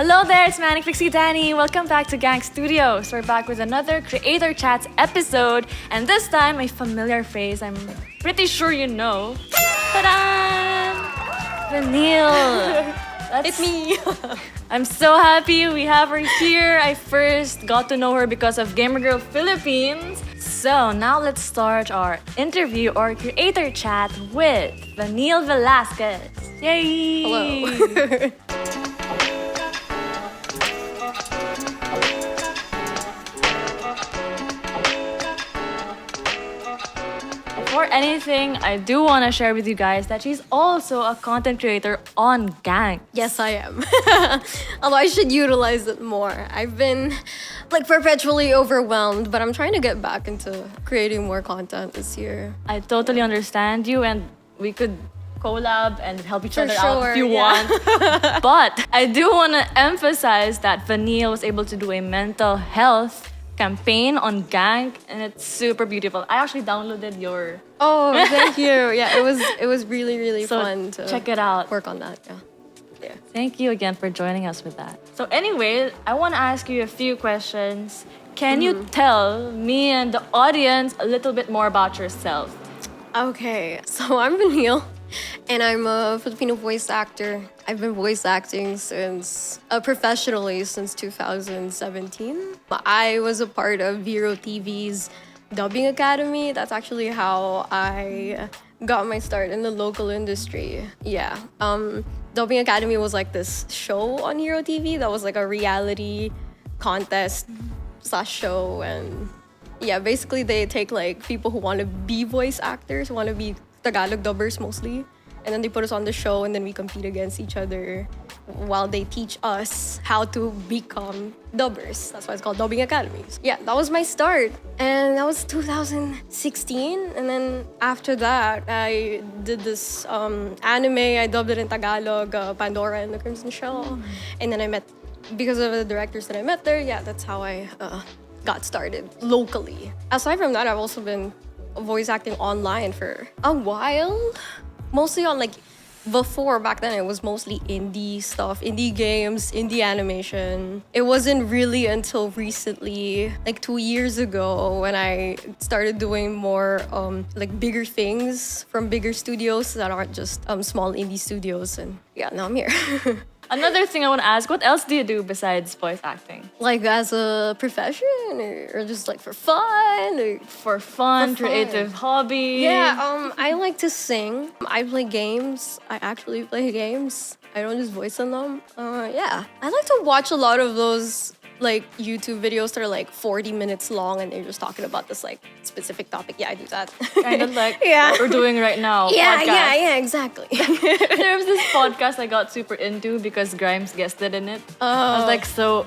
Hello there, it's Manic Pixie Danny. Welcome back to Gank Studios. We're back with another Creator Chats episode, and this time a familiar face I'm pretty sure you know. Ta-da! Vanille. It's me. I'm so happy we have her here. I first got to know her because of Gamer Girl Philippines. So now let's start our interview or Creator Chat with Vanille Velasquez. Yay! Hello. Before anything, I do want to share with you guys that she's also a content creator on Gank. Yes, I am. Although I should utilize it more. I've been perpetually overwhelmed, but I'm trying to get back into creating more content this year. I totally understand you, and we could collab and help each other out sure, if you want. But I do want to emphasize that Vanille was able to do a mental health campaign on Gank, and it's super beautiful. I actually downloaded your... Oh, thank you. Yeah, it was really So fun to check it out. work on that. Yeah. Thank you again for joining us with that. So anyway, I want to ask you a few questions. Can you tell me and the audience a little bit more about yourself? Okay, so I'm Vanille, and I'm a Filipino voice actor. I've been voice acting since professionally since 2017. I was a part of Vero TV's Dubbing Academy. That's actually how I got my start in the local industry. Yeah. Dubbing Academy was like this show on Hero TV that was like a reality contest slash show, and yeah, basically they take like people who want to be voice actors, who want to be Tagalog dubbers mostly, and then they put us on the show, and then we compete against each other while they teach us how to become dubbers. That's why it's called Dubbing Academy. Yeah, that was my start, and that was 2016. And then after that, I did this anime. I dubbed it in Tagalog, Pandora and the Crimson Shell. And then I met, because of the directors that I met there, yeah, that's how I got started locally. Aside from that, I've also been voice acting online for a while. Mostly on back then it was mostly indie stuff, indie games, indie animation. It wasn't really until recently, 2 years ago, when I started doing more bigger things from bigger studios that aren't just small indie studios. And yeah, now I'm here. Another thing I want to ask, what else do you do besides voice acting? As a profession or just for fun? Or For fun, For fun. creative hobby? Yeah, I like to sing. I play games. I actually play games. I don't just voice on them. Yeah. I like to watch a lot of those YouTube videos that are 40 minutes long, and they're just talking about this specific topic. Yeah, I do that. Kind of like Yeah. what we're doing right now. Yeah, podcast. yeah, exactly. There was this podcast I got super into because Grimes guested in it. I was so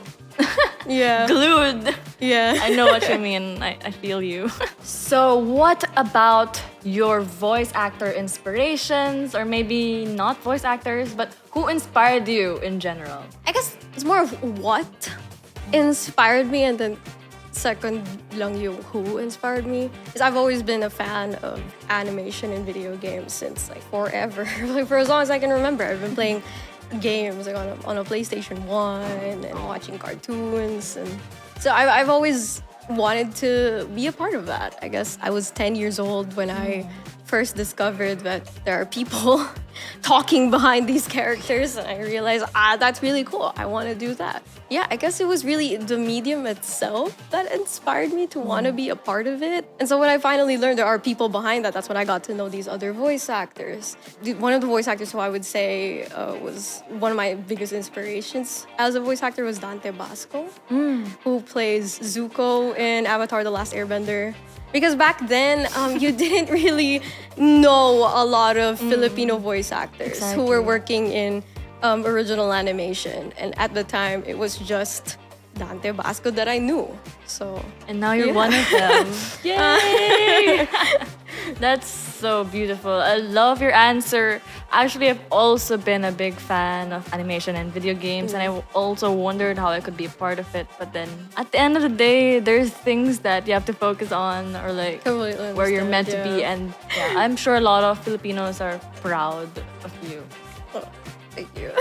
Yeah. glued. Yeah. I know what you mean. I feel you. So what about your voice actor inspirations, or maybe not voice actors, but who inspired you in general? I guess it's more of what inspired me, and then second lang yung who inspired me. Because I've always been a fan of animation and video games since forever. For as long as I can remember, I've been playing games on a PlayStation 1 and watching cartoons, and so I've always wanted to be a part of that. I guess I was 10 years old when I first discovered that there are people talking behind these characters, and I realized, that's really cool. I want to do that. Yeah, I guess it was really the medium itself that inspired me to want to be a part of it. And so when I finally learned there are people behind that, that's when I got to know these other voice actors. One of the voice actors who I would say was one of my biggest inspirations as a voice actor was Dante Basco, who plays Zuko in Avatar: The Last Airbender. Because back then, you didn't really know a lot of Filipino voice actors who were working in original animation. And at the time, it was just Dante Basco that I knew. So, And now you're one of them. Yay! That's so beautiful. I love your answer. Actually, I've also been a big fan of animation and video games, and I also wondered how I could be a part of it. But then, at the end of the day, there's things that you have to focus on, or Totally where you're meant to understand, be. yeah. And yeah, I'm sure a lot of Filipinos are proud of you. Oh, thank you.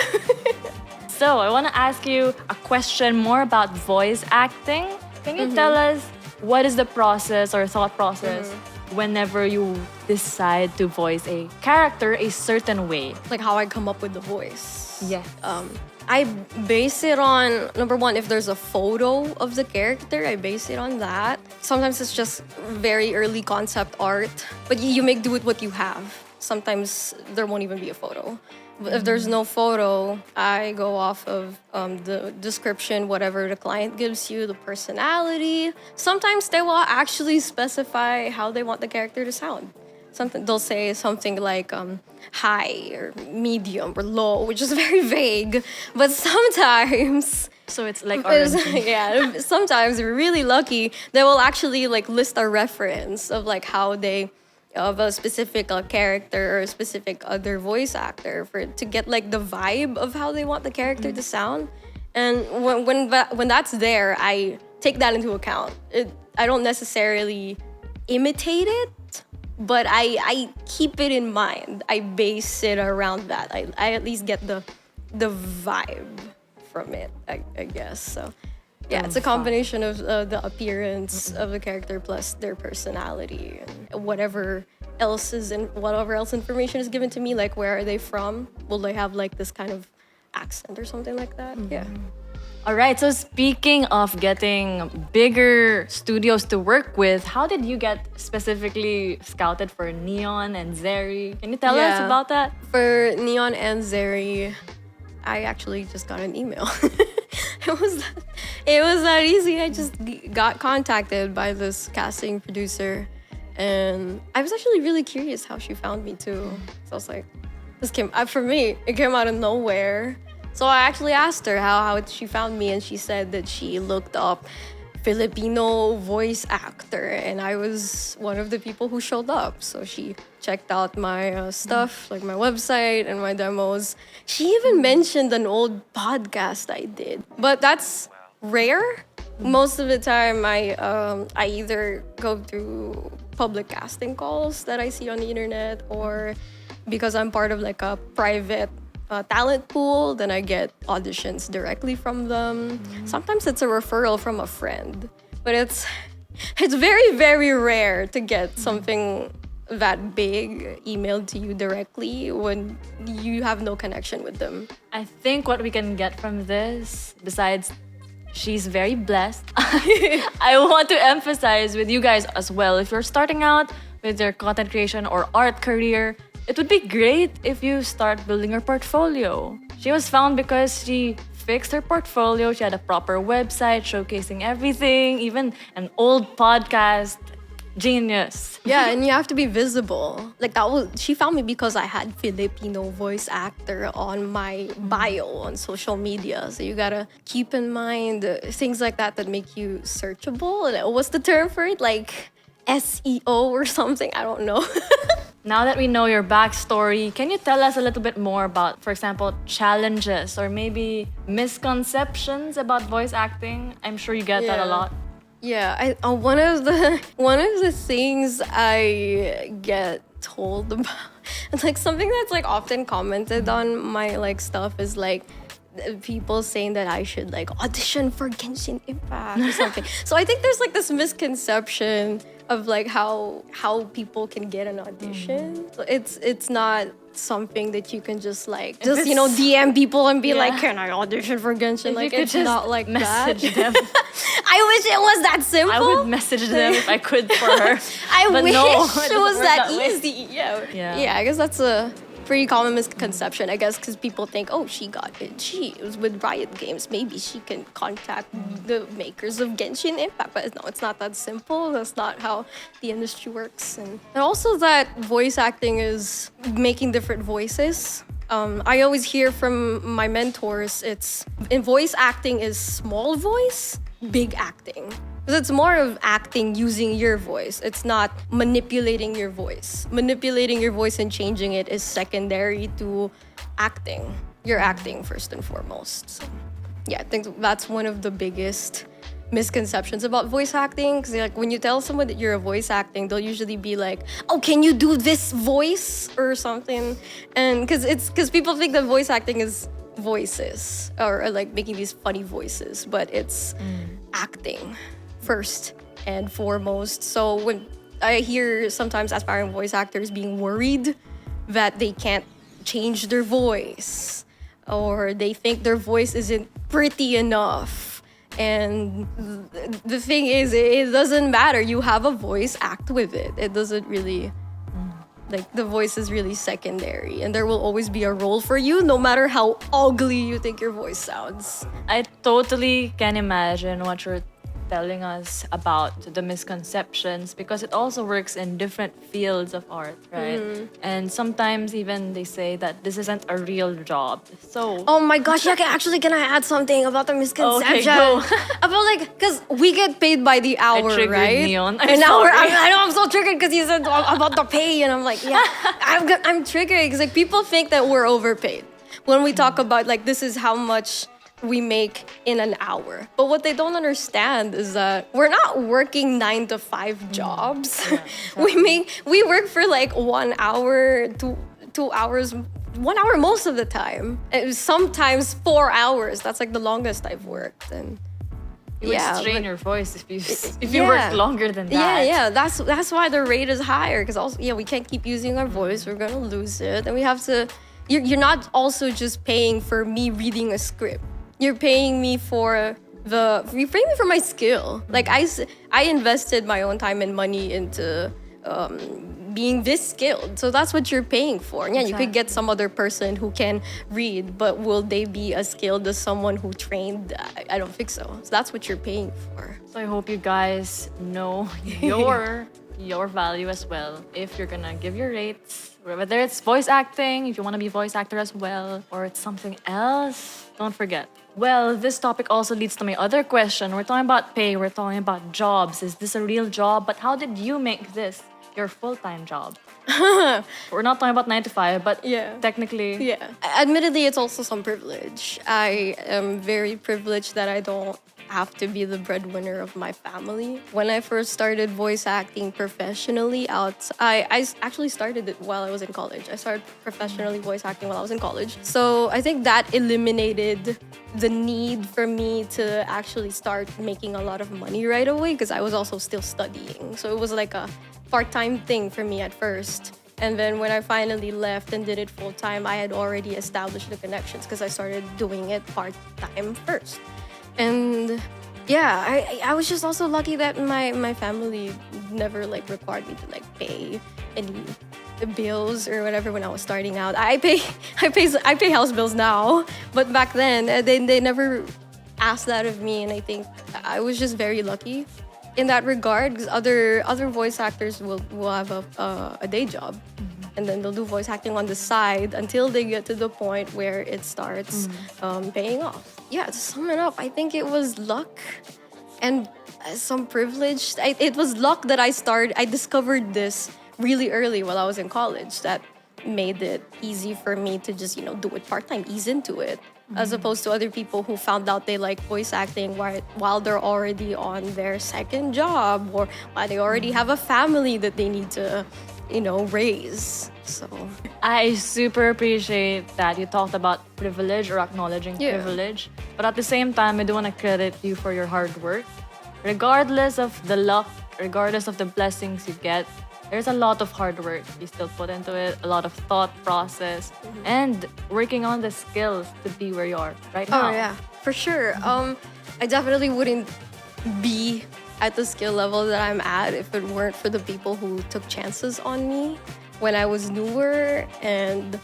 So I want to ask you a question more about voice acting. Can you tell us what is the process or thought process whenever you decide to voice a character a certain way? Like how I come up with the voice. Yes. I base it on, number one, if there's a photo of the character, I base it on that. Sometimes it's just very early concept art, but you make do with what you have. Sometimes there won't even be a photo. But if there's no photo, I go off of the description, whatever the client gives you, the personality. Sometimes they will actually specify how they want the character to sound. They'll say something like high or medium or low, which is very vague. But sometimes, So it's like R&B. yeah, sometimes we're really lucky. They will actually like list a reference of like how they of a specific character or a specific other voice actor to get like the vibe of how they want the character to sound. And when that's there, I take that into account. I don't necessarily imitate it, but I keep it in mind. I base it around that. I at least get the vibe from it, I guess. So yeah, it's a combination of the appearance of the character plus their personality and whatever else information is given to me, like where are they from? Will they have like this kind of accent or something like that? Yeah. All right, so speaking of getting bigger studios to work with, how did you get specifically scouted for Neon and Zeri? Can you tell us about that? For Neon and Zeri, I actually just got an email. It was that easy. I just got contacted by this casting producer, and I was actually really curious how she found me too. So I was like, for me, it came out of nowhere. So I actually asked her how she found me, and she said that she looked up Filipino voice actor, and I was one of the people who showed up. So she checked out my stuff, like my website and my demos. She even mentioned an old podcast I did, but that's rare. Most of the time, I either go through public casting calls that I see on the internet, or because I'm part of like a private talent pool, then I get auditions directly from them. Sometimes it's a referral from a friend, but it's very, very rare to get something that big emailed to you directly when you have no connection with them. I think what we can get from this, besides she's very blessed, I want to emphasize with you guys as well, if you're starting out with your content creation or art career, it would be great if you start building your portfolio. She was found because she fixed her portfolio. She had a proper website showcasing everything, even an old podcast. Genius. Yeah, and you have to be visible. Like she found me because I had Filipino voice actor on my bio on social media. So you gotta keep in mind things like that make you searchable. And what's the term for it? Like SEO or something? I don't know. Now that we know your backstory, can you tell us a little bit more about, for example, challenges or maybe misconceptions about voice acting? I'm sure you get that a lot. Yeah, one of the things I get told about, it's like something that's like often commented on my like stuff is like people saying that I should like audition for Genshin Impact or something. So I think there's like this misconception of like how people can get an audition. So it's not something that you can just DM people and be like, can I audition for Genshin? Like it's not like message that. them. I wish it was that simple. I would message them if I could for her. I but wish no, it was that way. easy. Yeah, I guess that's a pretty common misconception, I guess, because people think, oh, she was with Riot Games, maybe she can contact the makers of Genshin Impact. But no, it's not that simple. That's not how the industry works. And also that voice acting is making different voices. I always hear from my mentors, in voice acting is small voice, big acting. Because it's more of acting using your voice. It's not manipulating your voice. Manipulating your voice and changing it is secondary to acting. You're acting first and foremost. So, yeah, I think that's one of the biggest misconceptions about voice acting. Because like when you tell someone that you're a voice acting, they'll usually be like, "Oh, can you do this voice or something?" And because people think that voice acting is voices or like making these funny voices, but it's acting first and foremost. So when I hear sometimes aspiring voice actors being worried that they can't change their voice or they think their voice isn't pretty enough. And the thing is, it doesn't matter. You have a voice, act with it. It doesn't really, like, the voice is really secondary. And there will always be a role for you, no matter how ugly you think your voice sounds. I totally can imagine what you're telling us about the misconceptions because it also works in different fields of art, right? And sometimes even they say that this isn't a real job. So Oh my gosh, yeah, can I add something about the misconception? go. About like, because we get paid by the hour, triggered right? Neon. I'm An hour. sorry. I know I'm so triggered because you said about the pay, and I'm like, yeah, I'm triggered because like people think that we're overpaid when we talk about like this is how much we make in an hour. But what they don't understand is that we're not working 9 to 5 jobs. We work for like 1 hour, 2 hours, 1 hour most of the time. And sometimes 4 hours. That's like the longest I've worked. And you would strain but- your voice if you work longer than that. Yeah. That's why the rate is higher. Because also, we can't keep using our voice. We're gonna lose it, and we have to. You're not also just paying for me reading a script. You're paying me for my skill. Like I invested my own time and money into being this skilled. So that's what you're paying for. Yeah, you could get some other person who can read, but will they be as skilled as someone who trained? I don't think so. So that's what you're paying for. So I hope you guys know your value as well. If you're gonna give your rates, whether it's voice acting, if you want to be a voice actor as well, or it's something else, don't forget. Well, this topic also leads to my other question. We're talking about pay, we're talking about jobs. Is this a real job? But how did you make this your full-time job? We're not talking about 9 to 5, but technically. Yeah. Admittedly, it's also some privilege. I am very privileged that I don't have to be the breadwinner of my family. When I first started voice acting professionally I actually started it while I was in college. I started professionally voice acting while I was in college. So I think that eliminated the need for me to actually start making a lot of money right away because I was also still studying. So it was like a part-time thing for me at first. And then when I finally left and did it full-time, I had already established the connections because I started doing it part-time first. And yeah, I was just also lucky that my family never like required me to like pay any bills or whatever when I was starting out. I pay house bills now, but back then they never asked that of me, and I think I was just very lucky in that regard because other voice actors will have a day job. And then they'll do voice acting on the side until they get to the point where it starts paying off. Yeah, to sum it up, I think it was luck and some privilege. It was luck that I discovered this really early while I was in college. That made it easy for me to just, do it part-time, ease into it. As opposed to other people who found out they like voice acting while they're already on their second job or while they already have a family that they need to raise. So I super appreciate that you talked about privilege or acknowledging privilege. But at the same time, I do want to credit you for your hard work. Regardless of the luck, regardless of the blessings you get, there's a lot of hard work you still put into it, a lot of thought process, and working on the skills to be where you are right now. Oh yeah, for sure. I definitely wouldn't be at the skill level that I'm at if it weren't for the people who took chances on me when I was newer. And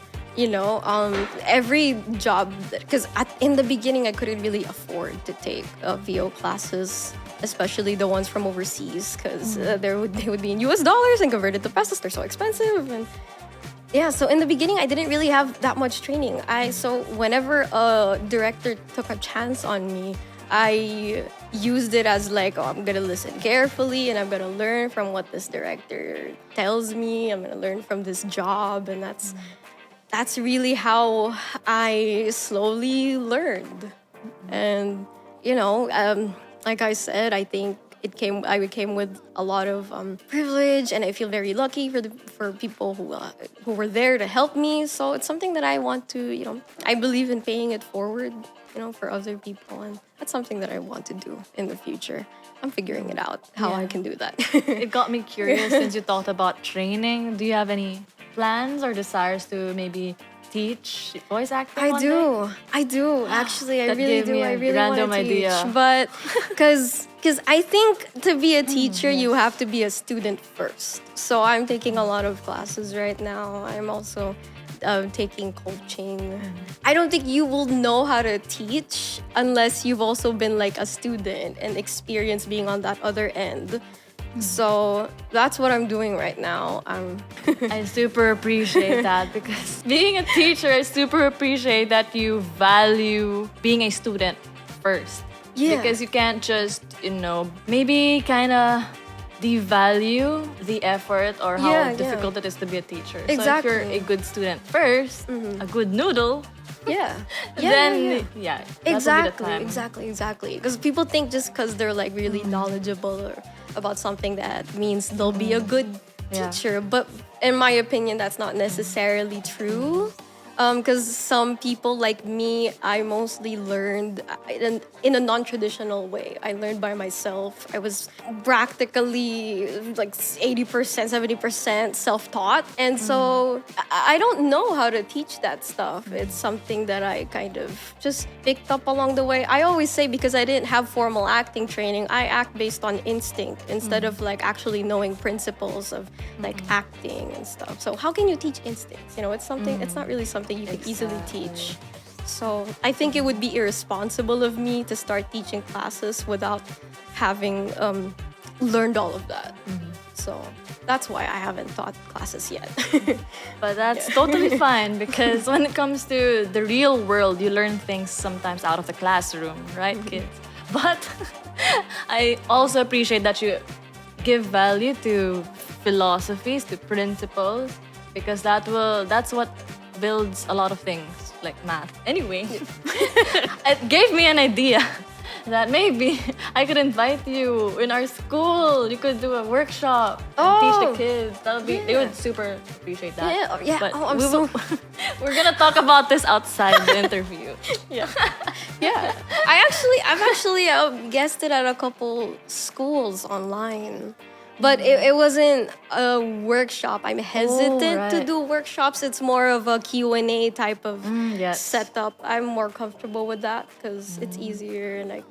every job, because in the beginning I couldn't really afford to take VO classes, especially the ones from overseas, because they would be in US dollars and converted to pesos. They're so expensive. And yeah, so in the beginning I didn't really have that much training. So whenever a director took a chance on me, I used it as like, I'm gonna listen carefully and I'm gonna learn from what this director tells me. I'm gonna learn from this job, and that's really how I slowly learned. And like I said, I think I came with a lot of privilege, and I feel very lucky for people who were there to help me. So it's something that I want to, I believe in paying it forward, for other people, and that's something that I want to do in the future. I'm figuring it out how I can do that. It got me curious since you talked about training. Do you have any plans or desires to maybe teach voice acting? I do. Actually, I That really gave do. me a I really want random to teach, idea. but because I think to be a teacher, you have to be a student first. So I'm taking a lot of classes right now. I'm also taking coaching. I don't think you will know how to teach unless you've also been like a student and experienced being on that other end. So that's what I'm doing right now. I super appreciate that because being a teacher, I super appreciate that you value being a student first. Yeah. Because you can't just, maybe kind of devalue the effort or how difficult it is to be a teacher. Exactly. So if you're a good student first, a good noodle, then that will be the time. Exactly. Because people think just because they're like really knowledgeable or about something that means they'll be a good teacher. But in my opinion, that's not necessarily true. Because some people like me, I mostly learned in a non-traditional way. I learned by myself. I was practically like 80%, 70% self-taught. And so I don't know how to teach that stuff. It's something that I kind of just picked up along the way. I always say because I didn't have formal acting training, I act based on instinct instead of like actually knowing principles of like acting and stuff. So how can you teach instincts? It's something, it's not really something you can easily teach. So I think it would be irresponsible of me to start teaching classes without having learned all of that. So that's why I haven't taught classes yet. But that's totally fine because when it comes to the real world, you learn things sometimes out of the classroom, right, kids? But I also appreciate that you give value to philosophies, to principles, because that's what builds a lot of things like math. Anyway, it gave me an idea that maybe I could invite you in our school. You could do a workshop and teach the kids. They would super appreciate that. Yeah. But I'm so... we're gonna talk about this outside the interview. Yeah. I've actually guested at a couple schools online. But it wasn't a workshop. I'm hesitant to do workshops. It's more of a Q&A type of setup. I'm more comfortable with that because it's easier and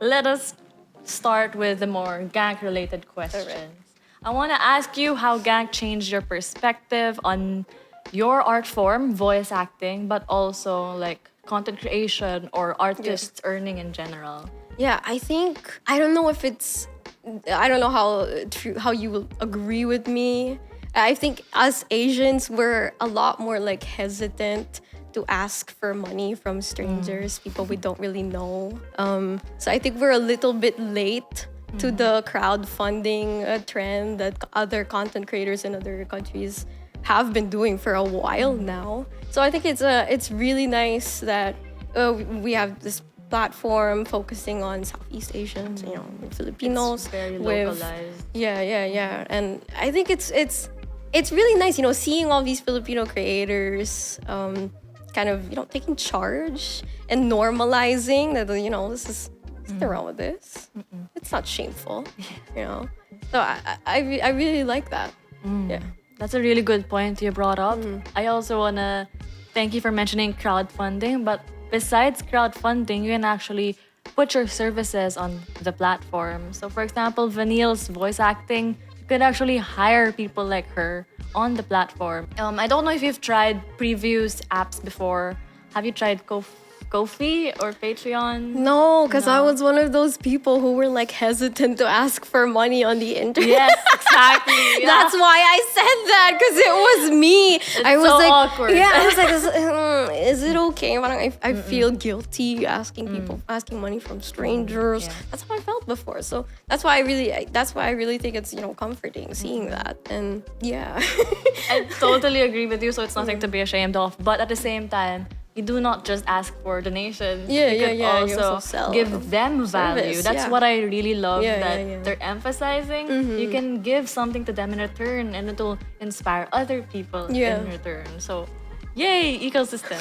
Let us start with the more Gank-related questions. Right. I want to ask you how Gank changed your perspective on your art form, voice acting, but also like content creation or artists earning in general. Yeah, I don't know if it's... I don't know how you will agree with me. I think us Asians were a lot more like hesitant to ask for money from strangers, people we don't really know. So I think we're a little bit late to the crowdfunding trend that other content creators in other countries have been doing for a while now. So I think it's really nice that we have this platform focusing on Southeast Asians, Filipinos. It's very localized. Yeah. And I think it's really nice, seeing all these Filipino creators kind of, taking charge and normalizing that, this is nothing wrong with this. It's not shameful, So I really like that. Yeah. That's a really good point you brought up. I also want to thank you for mentioning crowdfunding, but besides crowdfunding, you can actually put your services on the platform. So for example, Vanille's voice acting, you could actually hire people like her on the platform. I don't know if you've tried previous apps before. Have you tried Ko-fi or Patreon? No, because I was one of those people who were like hesitant to ask for money on the internet. Yes, exactly. Yeah. That's why I said that, because it was me. I was so like, awkward. Yeah, I was like, is it okay? I feel guilty asking money from strangers. Yeah. That's how I felt before. So that's why I really think it's comforting seeing that. And yeah. I totally agree with you. So it's nothing to be ashamed of. But at the same time, you do not just ask for donations. Yeah, you could you also sell give them value. service, That's yeah. what I really love Yeah, that yeah, yeah. they're emphasizing. You can give something to them in return, and it'll inspire other people Yeah. in return. So, yay, ecosystem.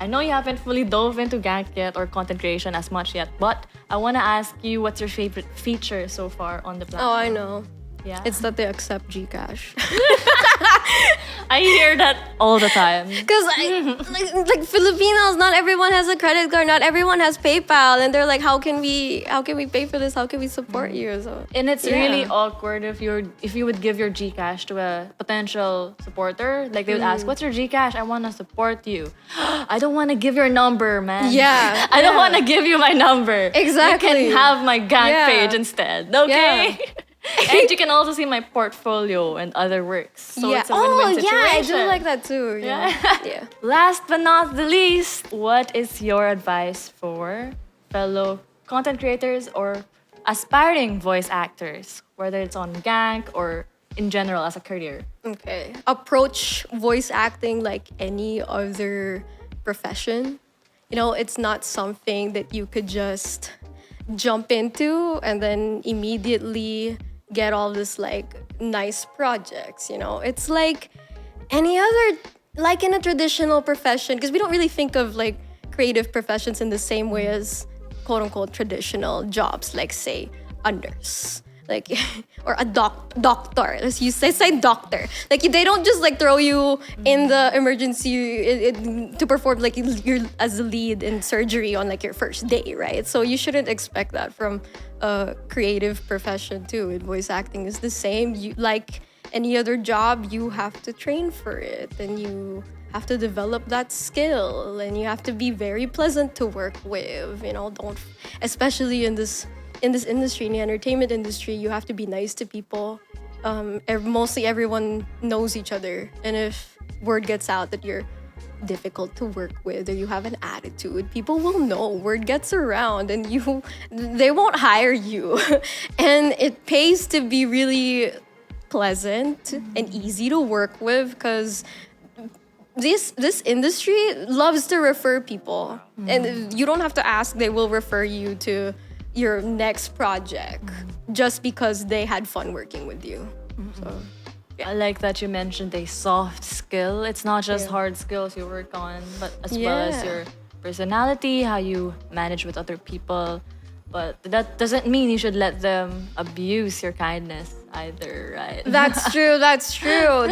I know you haven't fully dove into Gank yet or content creation as much yet, but I want to ask you, what's your favorite feature so far on the platform? Oh, I know. Yeah. It's that they accept Gcash. I hear that all the time. Because like Filipinos, not everyone has a credit card, not everyone has PayPal, and they're like, how can we pay for this? How can we support you? So And it's Yeah. really awkward if you would give your Gcash to a potential supporter. Like they would ask, "What's your Gcash? I want to support you." I don't want to give your number, man. Yeah, I don't yeah. want to give you my number. Exactly. You can have my Gank Yeah. page instead. Okay. And you can also see my portfolio and other works. So it's a win-win situation. yeah, I do like that too. Yeah. Yeah. Last but not the least, what is your advice for fellow content creators or aspiring voice actors, whether it's on Gank or in general as a career? Okay. Approach voice acting like any other profession. You know, it's not something that you could just jump into and then immediately get all this like nice projects, you know. It's like any other, like in a traditional profession, because we don't really think of like creative professions in the same way as quote unquote traditional jobs, like say a nurse, like or a doctor. Let's say doctor. Like they don't just like throw you in the emergency to perform like you're as a lead in surgery on like your first day, right? So you shouldn't expect that from a creative profession too. And voice acting is the same. You like any other job, you have to train for it, and you have to develop that skill, and you have to be very pleasant to work with. You know, don't, especially in this industry, in the entertainment industry, you have to be nice to people. Mostly everyone knows each other, and if word gets out that you're difficult to work with or you have an attitude, people will know. Word gets around, and they won't hire you. And it pays to be really pleasant and easy to work with, because this industry loves to refer people, and you don't have to ask, they will refer you to your next project just because they had fun working with you. So I like that you mentioned a soft skill. It's not just hard skills you work on, but as well as Yeah. your personality, how you manage with other people. But that doesn't mean you should let them abuse your kindness either, right? that's true.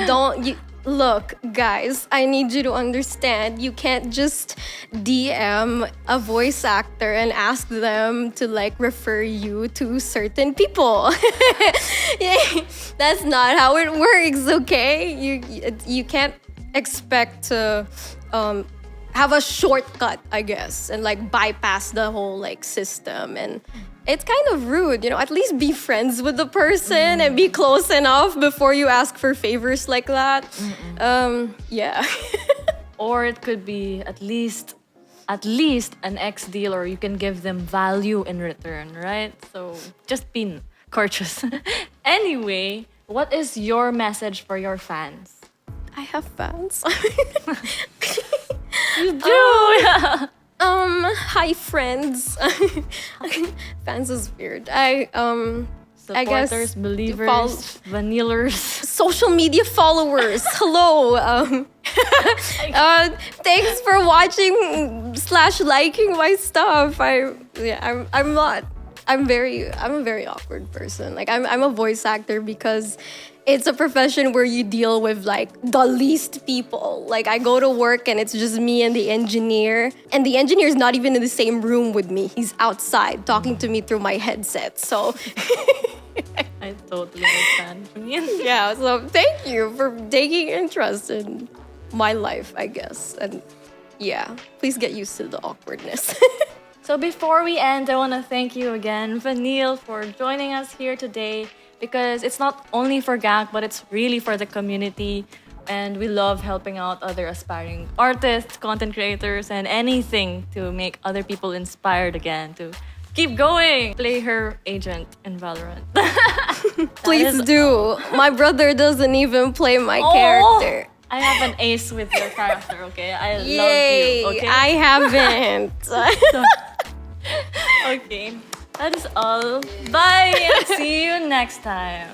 Don't you look, guys, I need you to understand, you can't just DM a voice actor and ask them to like refer you to certain people. Yeah, that's not how it works, okay? You can't expect to have a shortcut, I guess, and like bypass the whole like system. And it's kind of rude, you know. At least be friends with the person and be close enough before you ask for favors like that. Yeah. Or it could be at least an X deal, or you can give them value in return, right? So just be courteous. Anyway, what is your message for your fans? I have fans. You do. Hi friends. Fans is weird. I Supporters, guess believers, vanillers. social media followers. Hello. Thanks for watching / liking my stuff. I'm a very awkward person. Like I'm a voice actor because it's a profession where you deal with like the least people. Like I go to work and it's just me and the engineer. And the engineer is not even in the same room with me. He's outside talking to me through my headset. So I totally understand. yeah, so thank you for taking interest in my life, I guess. And yeah, please get used to the awkwardness. So before we end, I want to thank you again, Vanille, for joining us here today, because it's not only for Gank, but it's really for the community. And we love helping out other aspiring artists, content creators, and anything to make other people inspired again to keep going. Play her agent in Valorant. Please do. My brother doesn't even play my Oh. character. I have an ace with your character, okay? I Yay! love you, okay? I haven't. Okay. That is all. Bye! And see you next time.